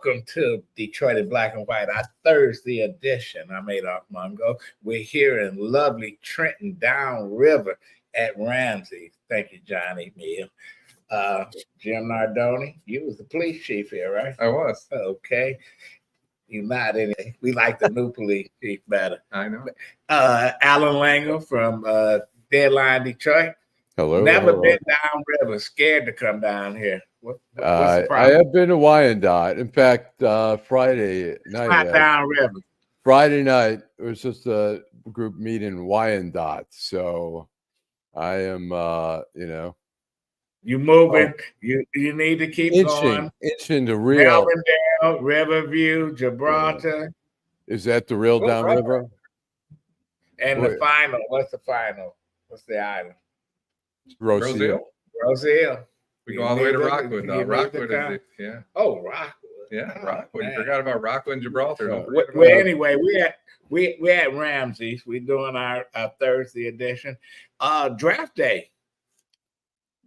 Welcome to Detroit in Black and White, our Thursday edition. I'm Adolph Mongo. We're here in lovely Trenton Downriver at Ramsey. Thank you, Johnny Mill. Jim Nardone, you was the police chief here, right? I was. Okay. You're not any. We like the new police chief better. I know. Allan Lengel from Deadline Detroit. Hello. Never been downriver. Scared to come down here. What's the problem? I have been to Wyandotte. In fact, Friday night. Not downriver. Friday night, it was just a group meet in Wyandotte. So I am, You moving. You need to keep going. Inching to real. Melvindale, Riverview, Gibraltar. Is that the real downriver? And the final. What's the final? What's the island? Roselle. We go all the way to Rockwood, though. Rockwood is yeah. Oh, Rockwood. Yeah, Rockwood. You forgot about Rockwood and Gibraltar. Well, anyway, we at Ramsey's. We're doing our Thursday edition. Draft day.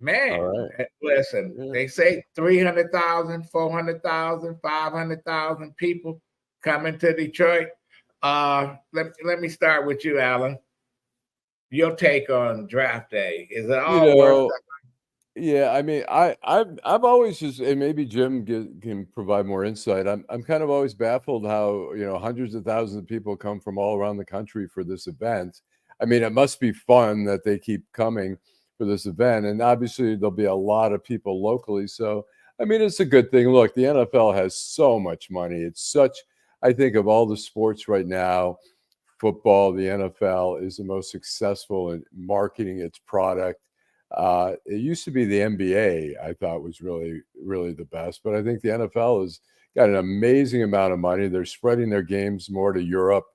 Man, listen, they say 300,000, 400,000, 500,000 people coming to Detroit. Let me start with you, Alan. Your take on draft day. Is it all worth it? Yeah, I mean, I've always just, and maybe Jim can provide more insight. I'm kind of always baffled how hundreds of thousands of people come from all around the country for this event. I mean, it must be fun that they keep coming for this event, and obviously there'll be a lot of people locally. So I mean, it's a good thing. Look, the NFL has so much money. It's such, I think, of all the sports right now, football, the NFL is the most successful in marketing its product. It used to be the NBA, I thought, was really, really the best. But I think the NFL has got an amazing amount of money. They're spreading their games more to Europe.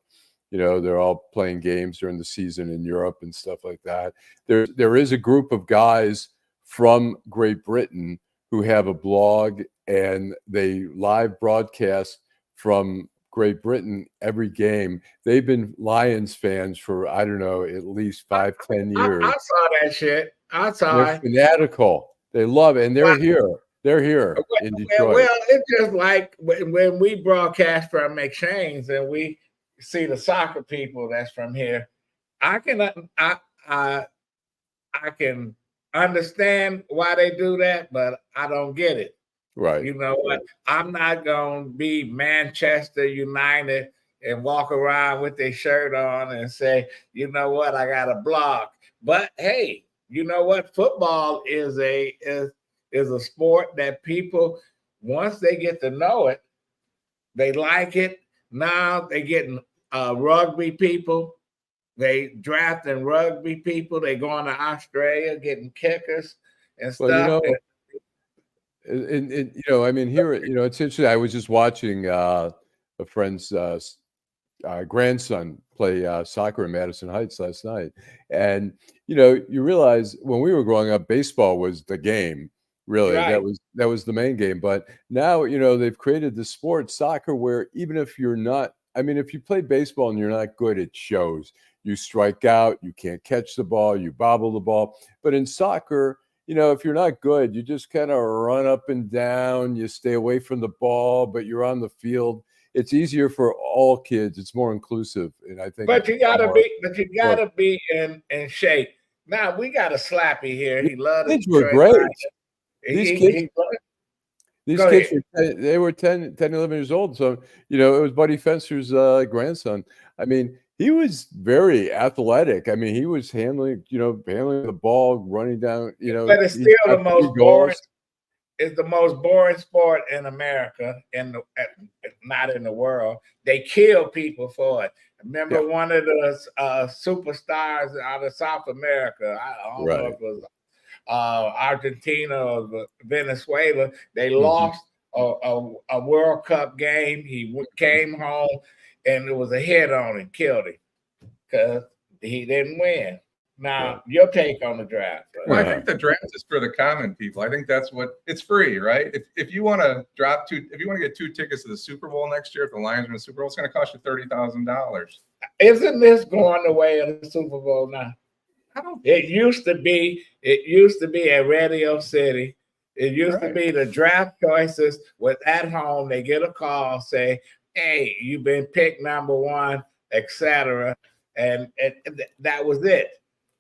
They're all playing games during the season in Europe and stuff like that. There is a group of guys from Great Britain who have a blog, and they live broadcast from Great Britain every game. They've been Lions fans for, I don't know, at least 5-10 years. I saw that shit. They're fanatical. They love it, and they're here. They're here in Detroit. Well, it's just like when we broadcast from Exchange and we see the soccer people that's from here. I can understand why they do that, but I don't get it. Right. You know what? I'm not going to be Manchester United and walk around with their shirt on and say, you know what, I got a blog. But hey, you know what? Football is a sport that people, once they get to know it, they like it. Now they're getting rugby people. They drafting rugby people. They going to Australia getting kickers and stuff. Well, I mean, here, it's interesting. I was just watching a friend's grandson play soccer in Madison Heights last night. And, you realize when we were growing up, baseball was the game, really. Right. That was the main game. But now, they've created this sport, soccer, where even if you're not, I mean, if you play baseball and you're not good, it shows. You strike out, you can't catch the ball, you bobble the ball. But in soccer, if you're not good, you just kind of run up and down, you stay away from the ball, but you're on the field. It's easier for all kids. It's more inclusive. And I think you gotta be in shape. Now we got a Slappy here. He loved it. Kids were great. These kids they were 10, 11 years old. So, it was Buddy Fenster's grandson. I mean, he was very athletic. I mean, he was handling the ball, running down, But it's still the most boring. It's the most boring sport in America, not in the world. They kill people for it. Remember one of the superstars out of South America, I don't know if it was Argentina or Venezuela, they lost a World Cup game. He came home and it was a hit on him, killed him because he didn't win. Now, your take on the draft. Well, I think the draft is for the common people. I think that's it's free, right? If you want to get 2 tickets to the Super Bowl next year, if the Lions win the Super Bowl, it's going to cost you $30,000. Isn't this going the way of the Super Bowl now? It used to be at Radio City. It used to be the draft choices was at home. They get a call, say, hey, you've been picked number one, etc. And that was it.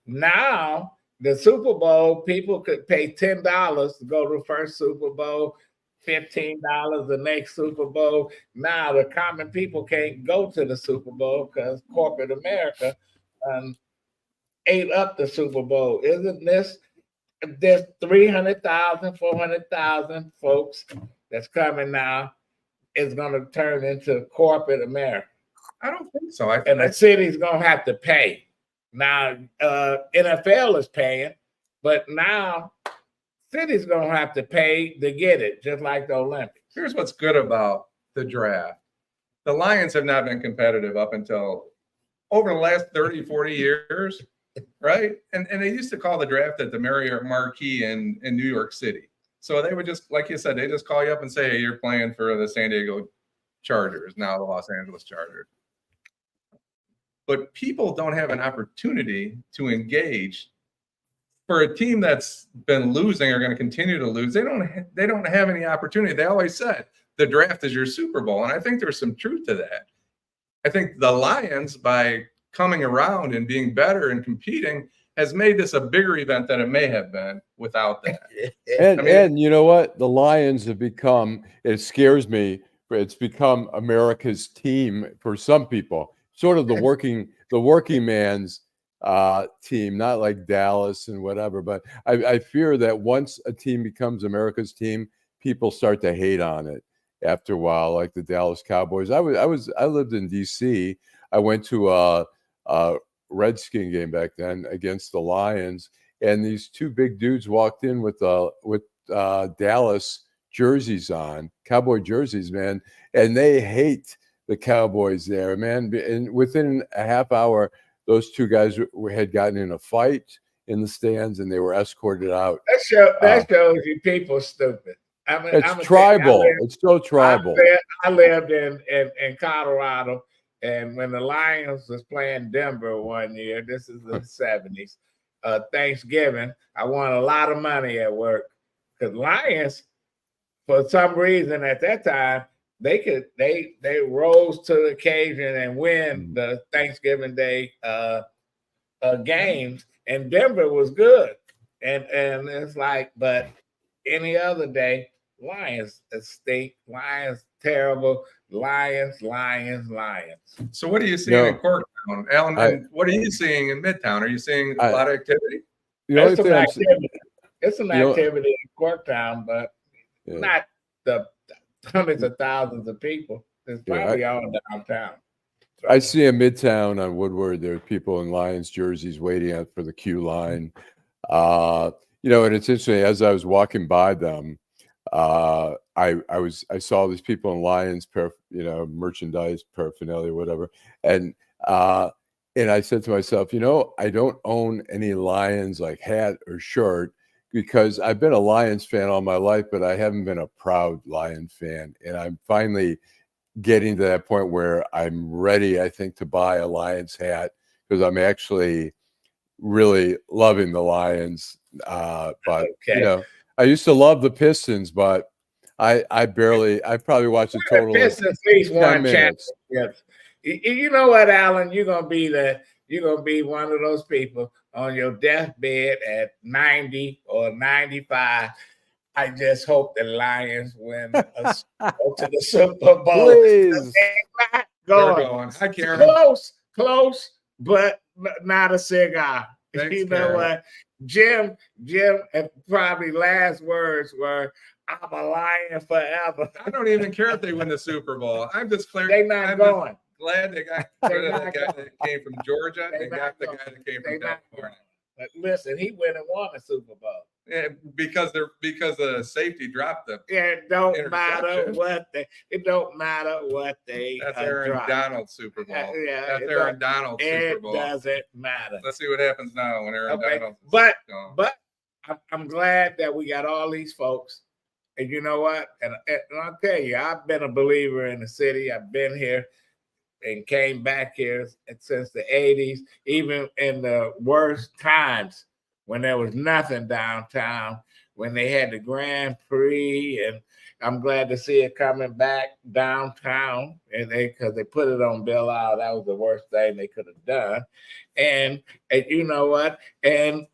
Now, the Super Bowl, people could pay $10 to go to the first Super Bowl, $15 the next Super Bowl. Now, the common people can't go to the Super Bowl because corporate America ate up the Super Bowl. Isn't this? There's 300,000, 400,000 folks that's coming now. It's going to turn into corporate America. I don't think so. And the city's going to have to pay. Now, NFL is paying, but now city's going to have to pay to get it, just like the Olympics. Here's what's good about the draft. The Lions have not been competitive up until over the last 30, 40 years, right? And they used to call the draft at the Marriott Marquis in New York City. So they would just, like you said, they just call you up and say, hey, you're playing for the San Diego Chargers, now the Los Angeles Chargers. But people don't have an opportunity to engage. For a team that's been losing or going to continue to lose, they don't have any opportunity. They always said the draft is your Super Bowl, and I think there's some truth to that. I think the Lions, by coming around and being better and competing, has made this a bigger event than it may have been without that. And you know what? The Lions have become, it scares me, but it's become America's team for some people. Sort of the working man's team, not like Dallas and whatever. But I fear that once a team becomes America's team, people start to hate on it after a while, like the Dallas Cowboys. I lived in DC. I went to a Redskin game back then against the Lions, and these two big dudes walked in with Dallas jerseys on, Cowboy jerseys, man, and they hate the Cowboys there, man. And within a half hour, those two guys had gotten in a fight in the stands, and they were escorted out. That shows you people stupid. It's tribal. It's so tribal. I lived in Colorado, and when the Lions was playing Denver one year, this is the 70s, Thanksgiving, I won a lot of money at work because Lions, for some reason at that time, they rose to the occasion and win the Thanksgiving Day games, and Denver was good, and it's like, but any other day, Lions stink, Lions terrible, Lions. So what are you seeing in Corktown, Alan? And what are you seeing in Midtown? Are you seeing a lot of activity? It's some activity in Corktown, but not the hundreds of thousands of people. It's probably all downtown. So, I see in Midtown on Woodward, there are people in Lions jerseys waiting for the queue line. And it's interesting, as I was walking by them, I saw these people in Lions merchandise, paraphernalia, whatever, and I said to myself, I don't own any Lions like hat or shirt, because I've been a Lions fan all my life, but I haven't been a proud Lion fan. And I'm finally getting to that point where I'm ready, I think, to buy a Lions hat, because I'm actually really loving the Lions. But I used to love the Pistons, but I probably watched a total of 10 minutes. Yes. You know what, Alan? You're gonna be one of those people on your deathbed at 90 or 95. I just hope the Lions win go to the Super Bowl. Please. They're not going. Hi, Karen. Close, but not a cigar. Thanks, you know Karen. what? Jim, probably last words were, I'm a Lion forever. I don't even care if they win the Super Bowl. I'm just glad They're not going. Glad they got rid of the guy that came from Georgia. They got the guy that came from California. But listen, he went and won a Super Bowl. Yeah, because the safety dropped them. Yeah, it don't matter what they That's Aaron dropped. Donald's Super Bowl. Yeah, That's Aaron Donald's Super Bowl. It doesn't matter. Let's see what happens now when Aaron Donald. But I'm glad that we got all these folks. And you know what? And I'll tell you, I've been a believer in the city. I've been here and came back here since the 80s, even in the worst times when there was nothing downtown, when they had the Grand Prix, and I'm glad to see it coming back downtown, and because they put it on Bill Out. That was the worst thing they could have done. And you know what? And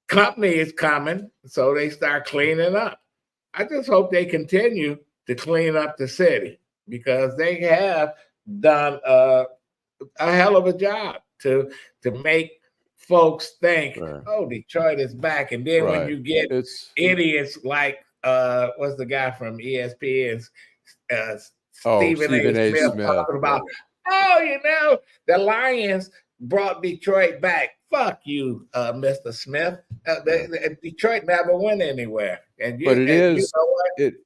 company is coming, so they start cleaning up. I just hope they continue to clean up the city, because they have done a hell of a job to make folks think, oh, Detroit is back. And then when you get idiots like what's the guy from ESPN, Stephen A. Smith talking about, the Lions brought Detroit back. Fuck you, Mr. Smith. Detroit never went anywhere. But it is. You know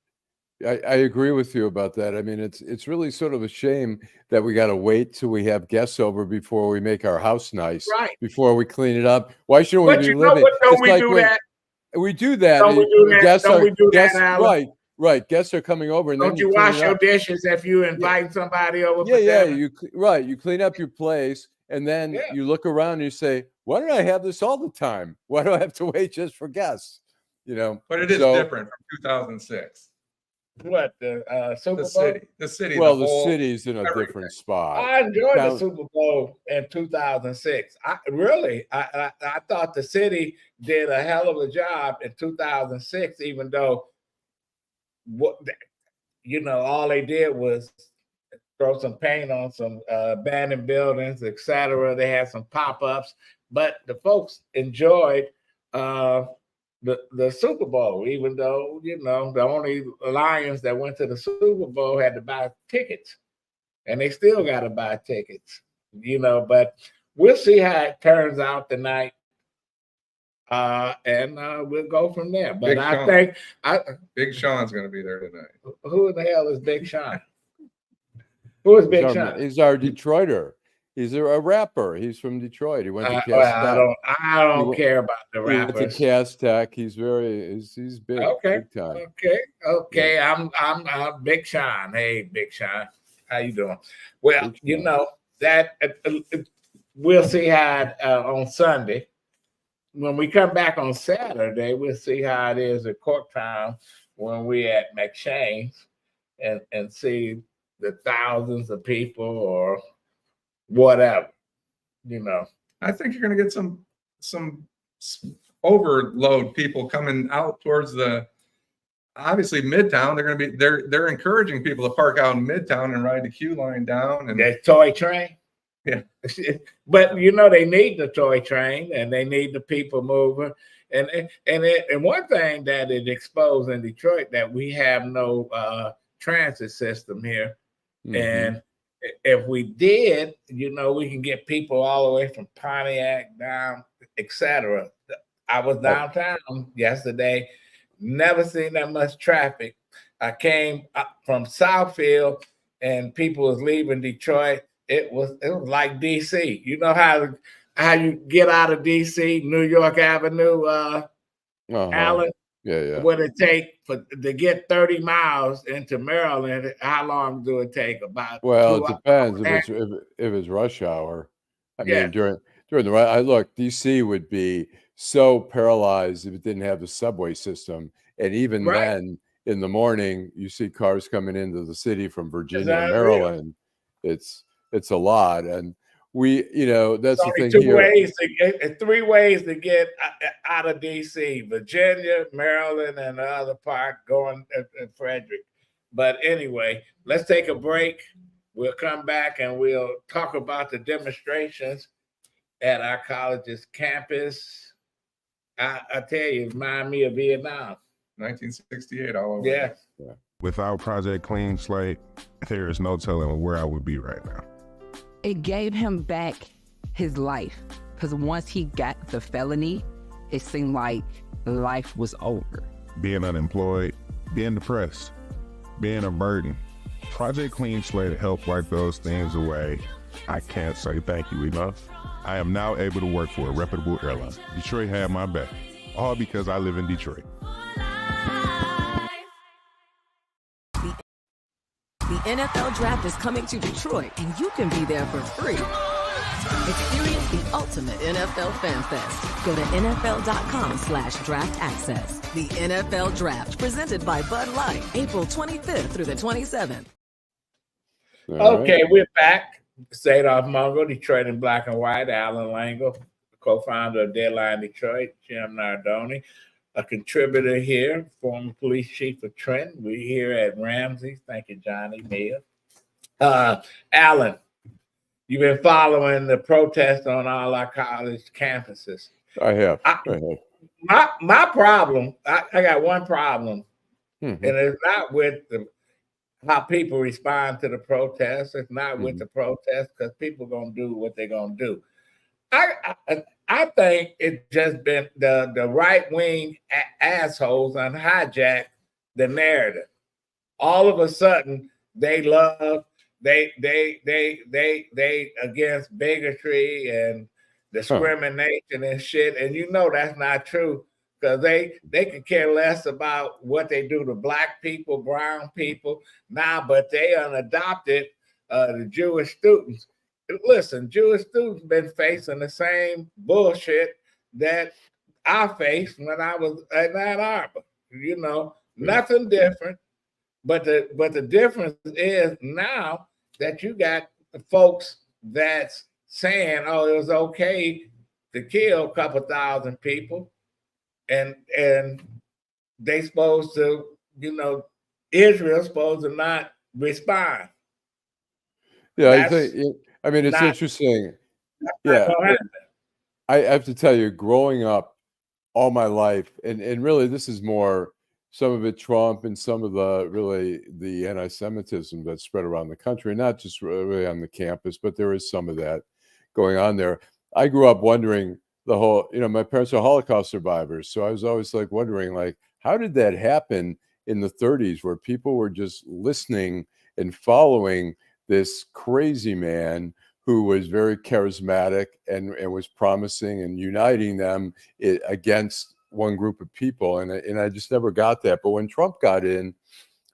I agree with you about that. I mean, it's really sort of a shame that we got to wait till we have guests over before we make our house nice, before we clean it up. Why shouldn't we be living? Don't we do that? We do that. Don't we do that? Don't we do that, Alan? Right. Guests are coming over, and don't then you wash your dishes if you invite somebody over? You clean up your place, and then you look around and you say, "Why don't I have this all the time? Why do I have to wait just for guests?" You know. But it is different from 2006. What the Super Bowl? The city. Well, the city's in a different spot. I enjoyed the Super Bowl in 2006. I thought the city did a hell of a job in 2006, even though all they did was throw some paint on some abandoned buildings, etc. They had some pop-ups, but the folks enjoyed the Super Bowl, even though, the only Lions that went to the Super Bowl had to buy tickets, and they still got to buy tickets, but we'll see how it turns out tonight. And we'll go from there. But Big Sean's going to be there tonight. Who the hell is Big Sean? Who is Big Sean? He's our Detroiter. He's a rapper. He's from Detroit. He went to Cass Tech. I don't care about the rappers. He went to Cass Tech. He's big. Okay. Big time. Okay. Yeah. I'm Big Sean. Hey, Big Sean. How you doing? Well, that we'll see how on Sunday. When we come back on Saturday, we'll see how it is at Corktown when we at McShane's and see the thousands of people or whatever, I think you're going to get some overload people coming out towards obviously Midtown. They're going to be they're encouraging people to park out in Midtown and ride the Q line down and the toy train. Yeah, but they need the toy train and they need the people moving. And one thing that it exposed in Detroit, that we have no transit system here. Mm-hmm. And if we did, we can get people all the way from Pontiac down, etc. I was downtown yesterday, never seen that much traffic. I came up from Southfield and people was leaving Detroit. It was like DC. You know how you get out of DC, New York Avenue, Allen? Yeah. What it take to get 30 miles into Maryland? How long do it take? About it depends if it's rush hour. I mean, during the DC would be so paralyzed if it didn't have the subway system, and even then, in the morning, you see cars coming into the city from Virginia, and Maryland. It's a lot, and that's the thing here. 3 ways to get out of DC: Virginia, Maryland, and the other part going in Frederick. But anyway, let's take a break. We'll come back and we'll talk about the demonstrations at our college's campus. I tell you, remind me of Vietnam. 1968 all over. Yeah. Without Project Clean Slate, there is no telling where I would be right now. It gave him back his life, because once he got the felony, it seemed like life was over. Being unemployed, being depressed, being a burden. Project Clean Slate helped wipe those things away. I can't say thank you enough. I am now able to work for a reputable airline. Detroit had my back, all because I live in Detroit. The NFL Draft is coming to Detroit, and you can be there for free. Experience the ultimate NFL fan fest. Go to NFL.com/draft access. The NFL Draft, presented by Bud Light, April 25th through the 27th. Okay, we're back. Adolph Mongo, Detroit in Black and White, Allan Lengel, co-founder of Deadline Detroit, Jim Nardone, a contributor here, former police chief of Trenton. We're here at Ramsey. Thank you, Johnny Neal. Allan, you've been following the protest on all our college campuses. I have. My problem, I got one problem, and it's not with how people respond to the protest. It's not with the protest, because people gonna do what they're gonna do. I think it's just been the right wing assholes on hijack the narrative. All of a sudden, they against bigotry and discrimination and shit, and you know that's not true, because they could care less about what they do to black people, brown people now, but they adopted the Jewish students. Listen, Jewish students been facing the same bullshit that I faced when I was at Ann Arbor. You know, nothing different, but the difference is now that you got folks that's saying, oh, it was okay to kill a couple thousand people, and they supposed to, you know, Israel's supposed to not respond. Yeah, I mean, it's interesting. Yeah, I have to tell you, growing up all my life, and really this is more some of it Trump and some of the anti-Semitism that spread around the country, not just really on the campus, but there is some of that going on there. I grew up wondering the whole, you know, my parents are Holocaust survivors, so I was always like wondering, like, how did that happen in the 30s, where people were just listening and following this crazy man who was very charismatic and was promising and uniting them against one group of people, and I just never got that. But when Trump got in,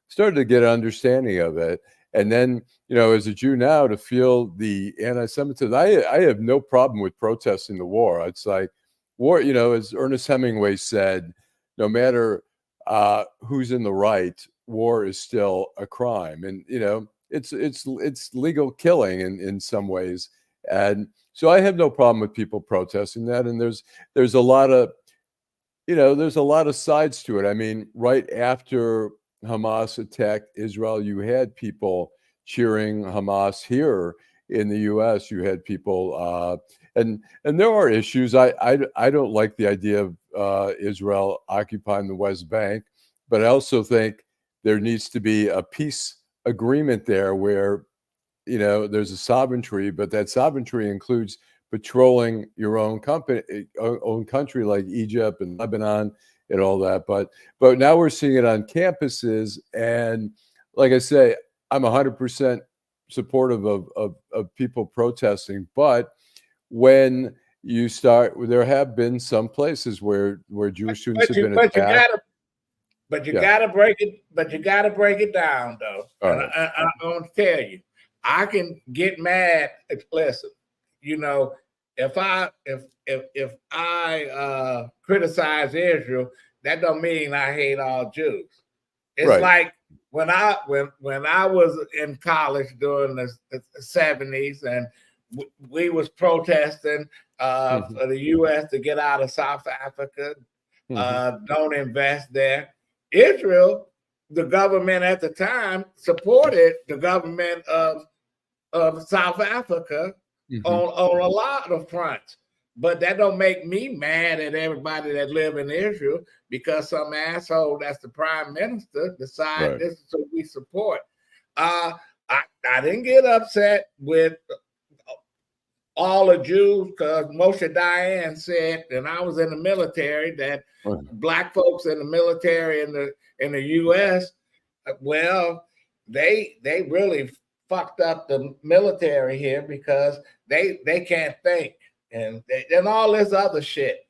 started to get an understanding of it, and then, you know, as a Jew now, to feel the anti-Semitism, I have no problem with protesting the war. It's like war, you know, as Ernest Hemingway said, no matter who's in the right, war is still a crime, and you know, it's legal killing in some ways, and so I have no problem with people protesting that. And there's a lot of, you know, there's a lot of sides to it. I mean, right after Hamas attacked Israel, you had people cheering Hamas here in the U.S. You had people, and there are issues. I don't like the idea of Israel occupying the West Bank, but I also think there needs to be a peace agreement there where, you know, there's a sovereignty, but that sovereignty includes patrolling your own country like Egypt and Lebanon and all that. But now we're seeing it on campuses, and like I say, I'm 100% supportive of people protesting. But when you start, there have been some places where Jewish students have been attacked. But you gotta break it. But you gotta break it down, though. And I'm gonna tell you, I can get mad. Listen, you know, if I criticize Israel, that don't mean I hate all Jews. It's like when I was in college during the 70s, and we was protesting for the U.S. to get out of South Africa, don't invest there. Israel, the government at the time, supported the government of South Africa on a lot of fronts. But that don't make me mad at everybody that live in Israel because some asshole that's the prime minister decide this is what we support. I didn't get upset with all the Jews, because Moshe Dayan said, and I was in the military, that black folks in the military in the U.S., well, they really fucked up the military here because they can't think and all this other shit.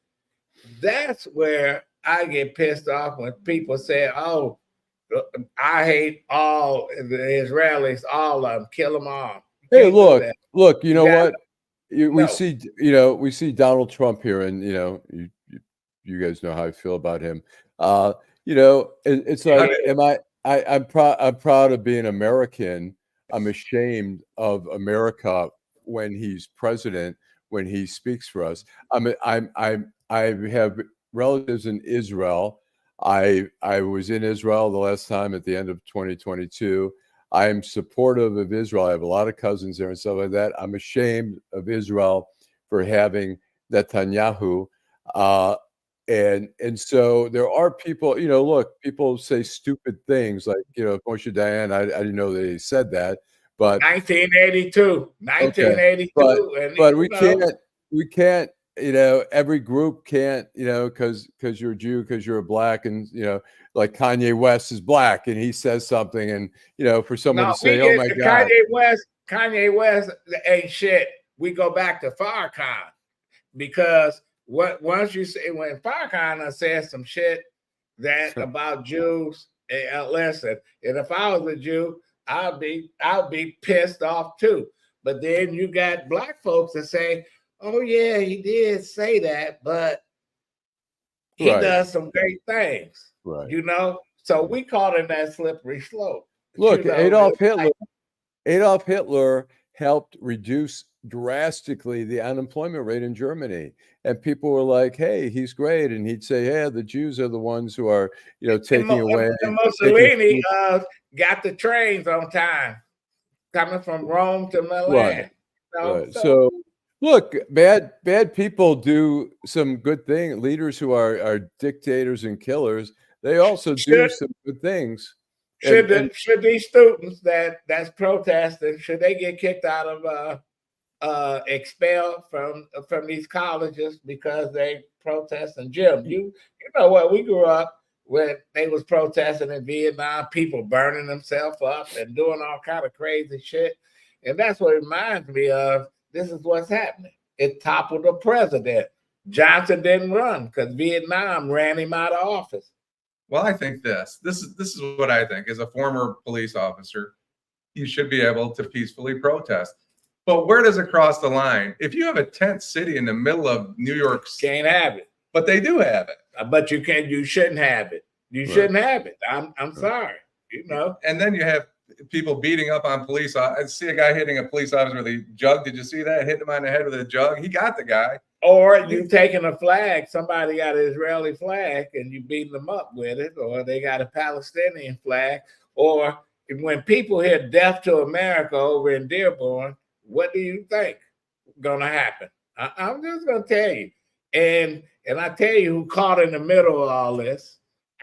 That's where I get pissed off when people say, "Oh, I hate all the Israelis, all of them, kill them all." Hey, look, you know what? we No. see, we see Donald Trump here, and you guys know how I feel about him. It's like, I'm proud of being American. I'm ashamed of America when he's president, when he speaks for us. I have relatives in Israel. I was in Israel the last time at the end of 2022. I'm supportive of Israel. I have a lot of cousins there and stuff like that. I'm ashamed of Israel for having Netanyahu. And so there are people, look, people say stupid things like, Moshe Dayan. I didn't know that he said that, but 1982, okay, but we can't, every group can't, because you're a Jew, because you're a black, and like Kanye West is black, and he says something, and for someone to say, "Oh my God," Kanye West ain't shit. We go back to Farrakhan, because once you say, when Farrakhan says some shit that about Jews, listen, and if I was a Jew, I'll be pissed off too. But then you got black folks that say, "Oh yeah, he did say that, but he does some great things." Right. So we caught in that slippery slope. Look, Adolf Hitler helped reduce drastically the unemployment rate in Germany, and people were like, "Hey, he's great," and he'd say, "Yeah, the Jews are the ones who are, taking away." And Mussolini got the trains on time coming from Rome to Milan. Right. So look, bad people do some good things. Leaders who are dictators and killers, they also do some good things. Should these students that's protesting, should they get kicked out of expelled from these colleges because they protest? And Jim, you know what, we grew up when they was protesting in Vietnam, people burning themselves up and doing all kind of crazy shit. And that's what it reminds me of. This is what's happening. It toppled the president. Johnson didn't run because Vietnam ran him out of office. Well, I think this is what I think. As a former police officer, you should be able to peacefully protest. But where does it cross the line? If you have a tent city in the middle of New York, can't have it. But they do have it. But you shouldn't have it. You shouldn't have it. I'm sorry. And then you have people beating up on police. I see a guy hitting a police officer with a jug. Did you see that? Hitting him on the head with a jug. He got the guy. Or you taking a flag, somebody got an Israeli flag and you beating them up with it, or they got a Palestinian flag. Or when people hear "Death to America" over in Dearborn, what do you think gonna happen? I'm just gonna tell you. And I tell you who caught in the middle of all this: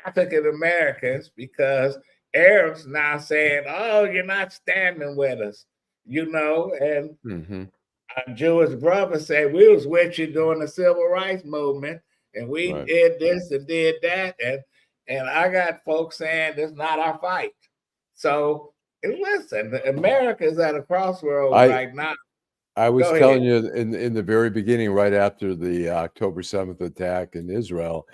African Americans, because Arabs now saying, "Oh, you're not standing with us," and our Jewish brother said, "We was with you during the civil rights movement, and we did this and did that," and I got folks saying this is not our fight. So listen, America is at a crossroads right now. I was telling you in the very beginning, right after the October 7th attack in Israel,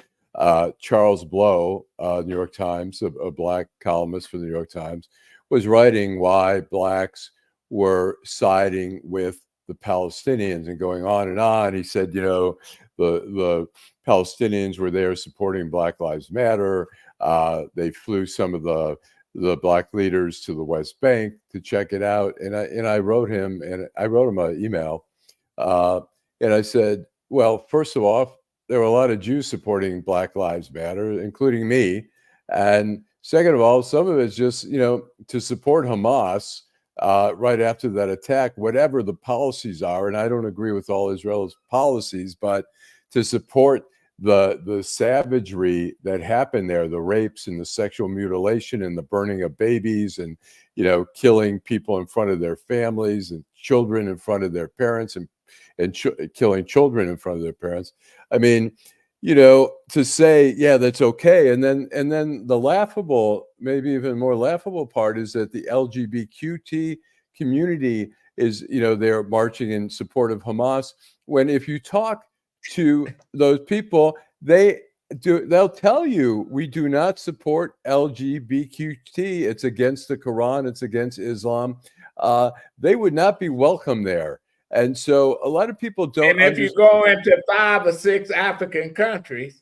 Charles Blow, New York Times, a black columnist for the New York Times, was writing why blacks were siding with the Palestinians and going on and on. He said, the Palestinians were there supporting Black Lives Matter. They flew some of the black leaders to the West Bank to check it out. And I wrote him an email. And I said, well, first of all, there were a lot of Jews supporting Black Lives Matter, including me. And second of all, some of it's just, to support Hamas right after that attack, whatever the policies are. And I don't agree with all Israel's policies, but to support the savagery that happened there, the rapes and the sexual mutilation and the burning of babies and, killing people in front of their families and children in front of their parents and killing children in front of their parents. I mean, to say, yeah, that's okay. And then the laughable, maybe even more laughable part is that the LGBTQ community is, they're marching in support of Hamas. When if you talk to those people, they'll tell you, we do not support LGBTQ. It's against the Quran. It's against Islam. They would not be welcome there. And so a lot of people don't And if you go into 5 or 6 African countries,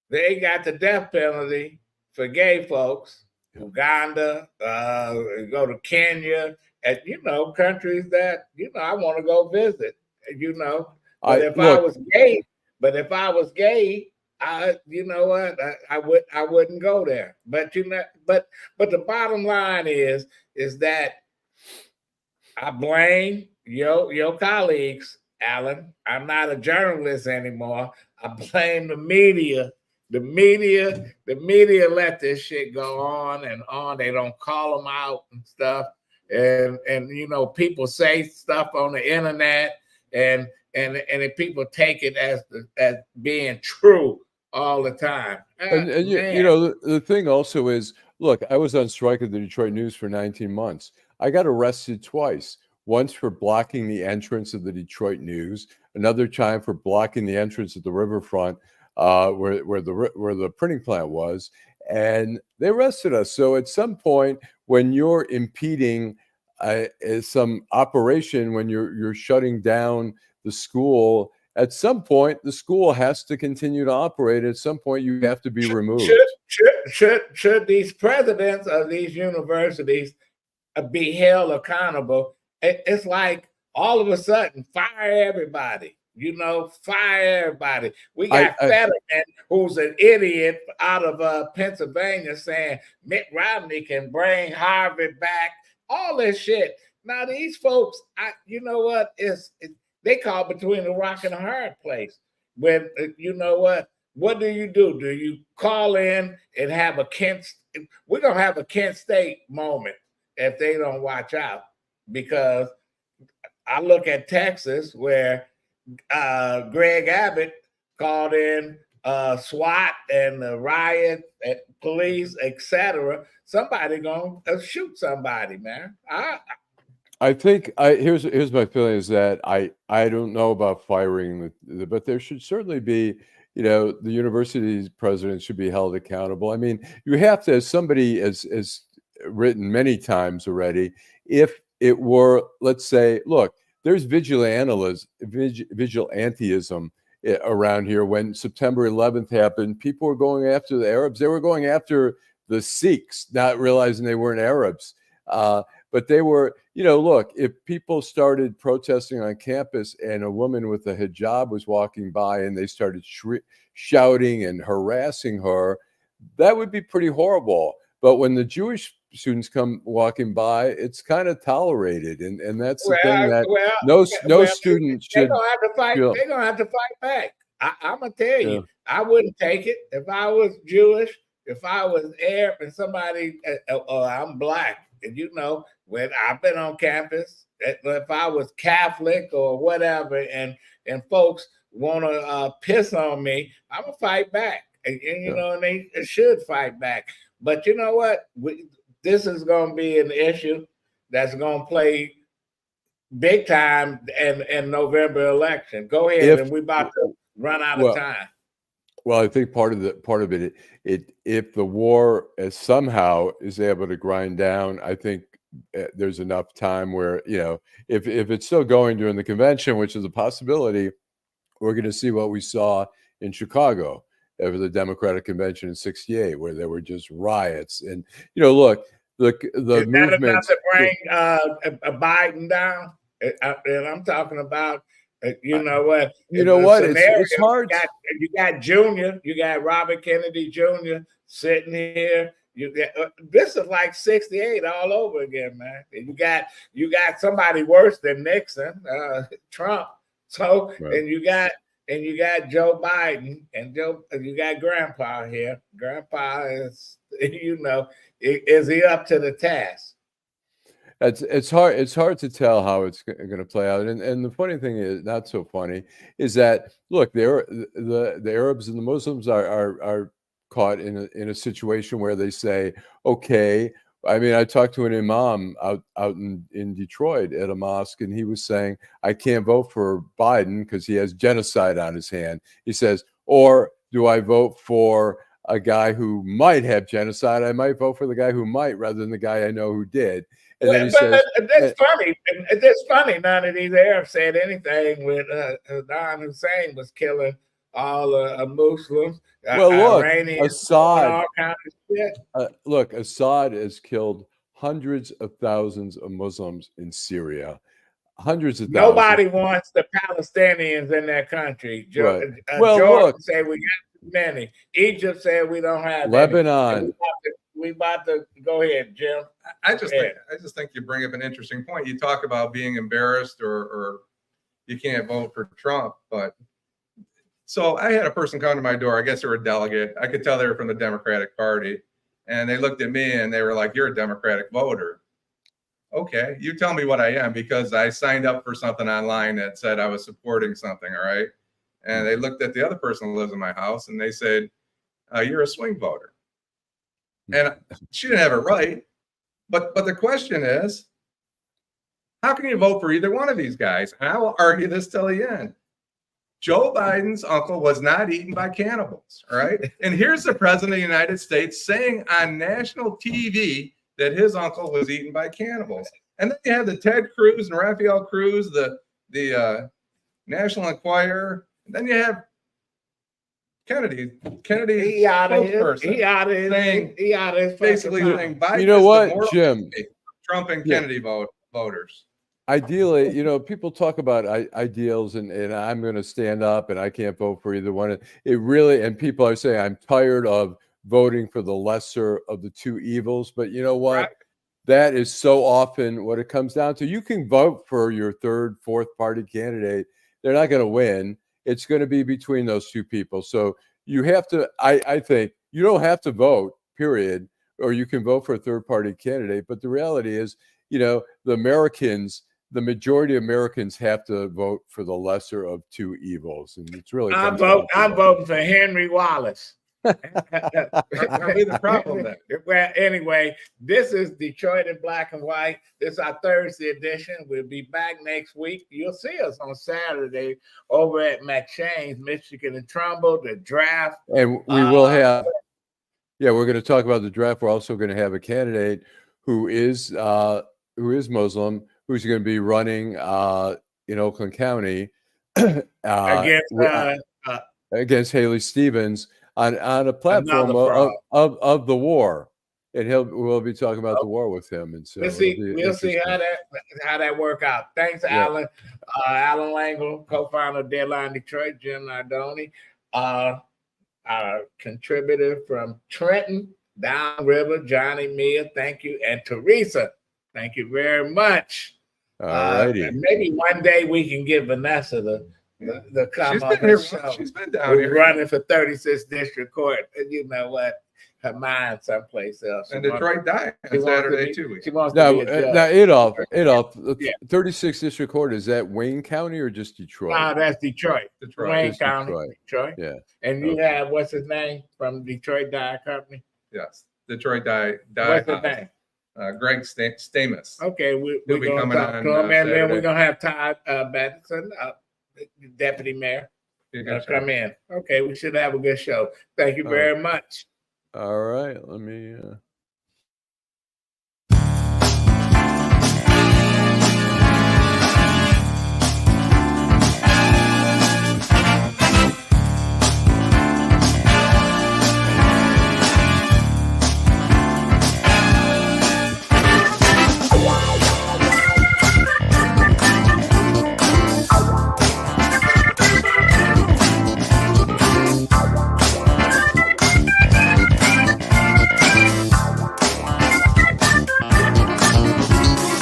they got the death penalty for gay folks. Uganda, go to Kenya, and countries that I want to go visit. But if I was gay, I wouldn't go there. But but the bottom line is that I blame your colleagues, Allan. I'm not a journalist anymore. I blame the media. The media let this shit go on and on. They don't call them out and stuff. And people say stuff on the internet, and if people take it as being true all the time. And the thing also is, look, I was on strike at the Detroit News for 19 months. I got arrested twice. Once for blocking the entrance of the Detroit News, another time for blocking the entrance at the riverfront where the printing plant was, and they arrested us. So at some point, when you're impeding some operation, when you're shutting down the school, at some point the school has to continue to operate. At some point, you have to be removed. Should these presidents of these universities be held accountable? It's like all of a sudden, fire everybody. Fire everybody. We got Fetterman, who's an idiot out of Pennsylvania, saying Mitt Romney can bring Harvard back. All this shit. Now these folks, they call between a rock and a hard place. When what do you do? Do you call in and have a Kent? We're gonna have a Kent State moment if they don't watch out, because I look at Texas where Greg Abbott called in SWAT and the riot, police, etc. Somebody gonna shoot somebody, man. I think here's my feeling is that I don't know about firing, but there should certainly be, the university's president should be held accountable. I mean, you have to, as somebody has written many times already, if it were, let's say, look, there's vigilantism around here. When September 11th happened, people were going after the Arabs. They were going after the Sikhs, not realizing they weren't Arabs. But they were, look, if people started protesting on campus and a woman with a hijab was walking by and they started shouting and harassing her, that would be pretty horrible. But when the Jewish students come walking by, it's kind of tolerated, and that's the thing that no student should. They're gonna have to fight back. I'm gonna tell you, I wouldn't take it if I was Jewish, if I was Arab, and somebody, I'm black, and when I've been on campus, if I was Catholic or whatever, and folks want to piss on me, I'm gonna fight back, and they should fight back. But you know what? This is going to be an issue that's going to play big time in November election. Go ahead, and we're about to run out of time. Well, I think part of it, if the war somehow is able to grind down, I think there's enough time where if it's still going during the convention, which is a possibility, we're going to see what we saw in Chicago over the Democratic convention in '68, where there were just riots. And look, the movement enough to bring Biden down. And I'm talking about what? It's hard. You got Junior. You got Robert Kennedy Jr. sitting here. This is like '68 all over again, man. You got somebody worse than Nixon, Trump. So right. and you got Joe Biden, and you got Grandpa here. Grandpa is, is he up to the task? It's hard to tell how it's going to play out. And the funny thing is, not so funny, is that look, the Arabs and the Muslims are caught in a situation where they say, okay. I mean, I talked to an imam out in Detroit at a mosque, and he was saying, I can't vote for Biden because he has genocide on his hand. He says, or do I vote for a guy who might have genocide? I might vote for the guy who might rather than the guy I know who did. And then he says, that's funny. That's funny. None of these Arabs said anything when Saddam Hussein was killing all Muslims. well, look, Iranians, Assad. all kinds of shit. Look, Assad has killed hundreds of thousands of Muslims in Syria. Hundreds of thousands. Nobody wants the Palestinians in their country. Right. Well, Jordan look, said we got too many. Egypt said we don't have Lebanon. any. We about to go ahead, Jim. I just think you bring up an interesting point. You talk about being embarrassed or you can't vote for Trump, but so I had a person come to my door. I guess they were a delegate. I could tell they were from the Democratic Party, and they looked at me and they were like, "You're a Democratic voter." Okay, you tell me what I am, because I signed up for something online that said I was supporting something. All right, and they looked at the other person who lives in my house and they said, "You're a swing voter," and she didn't have it right. But the question is, how can you vote for either one of these guys? And I will argue this till the end. Joe Biden's uncle was not eaten by cannibals, all right? And here's the president of the United States saying on national TV that his uncle was eaten by cannibals. And then you have the Ted Cruz and Rafael Cruz, the National Enquirer. And then you have Kennedy. He out of his. He out of his. Saying, he out of his. basically saying Biden. You know is what, the moral Jim? enemy. Trump and Kennedy voters. Ideally, you know, people talk about ideals, and I'm going to stand up and I can't vote for either one. It really, and people are saying, I'm tired of voting for the lesser of the two evils. But you know what? Right. That is so often what it comes down to. You can vote for your third, fourth party candidate. They're not going to win. It's going to be between those two people. So you have to, I think you don't have to vote, period, or you can vote for a third party candidate. But the reality is, you know, the majority of Americans have to vote for the lesser of two evils. And it's really, I'm voting for Henry Wallace. That'll be the problem then. Well, anyway, this is Detroit in Black and White. This is our Thursday edition. We'll be back next week. You'll see us on Saturday over at McShane's, Michigan and Trumbull, the draft. And we will have, we're going to talk about the draft. We're also going to have a candidate who is Muslim, who's going to be running in Oakland County against Haley Stevens on a platform of the war, and we'll be talking about the war with him. And so we'll see how that work out. Thanks, Allan. Allan Lengel, co-founder of Deadline Detroit. Jim Nardone, contributor from Trenton, Downriver. Johnny Mia, thank you, and Teresa. Thank you very much. All righty. Maybe one day we can get Vanessa the come on the show. She's been down here running for 36th District Court. And you know what? Her mind someplace else. And Detroit died on Saturday too. She wants to be a judge. Now, Adolph, 36th District Court, is that Wayne County or just Detroit? No, that's Detroit. Wayne County. Detroit. Yeah. And you have, what's his name from Detroit Dye Company? Yes. Detroit Dye. What's his name? Greg Stamus. Okay, we're going to talk to him, and then we're going to have Todd Batson, Deputy Mayor, come in. Okay, we should have a good show. Thank you very much. All right, let me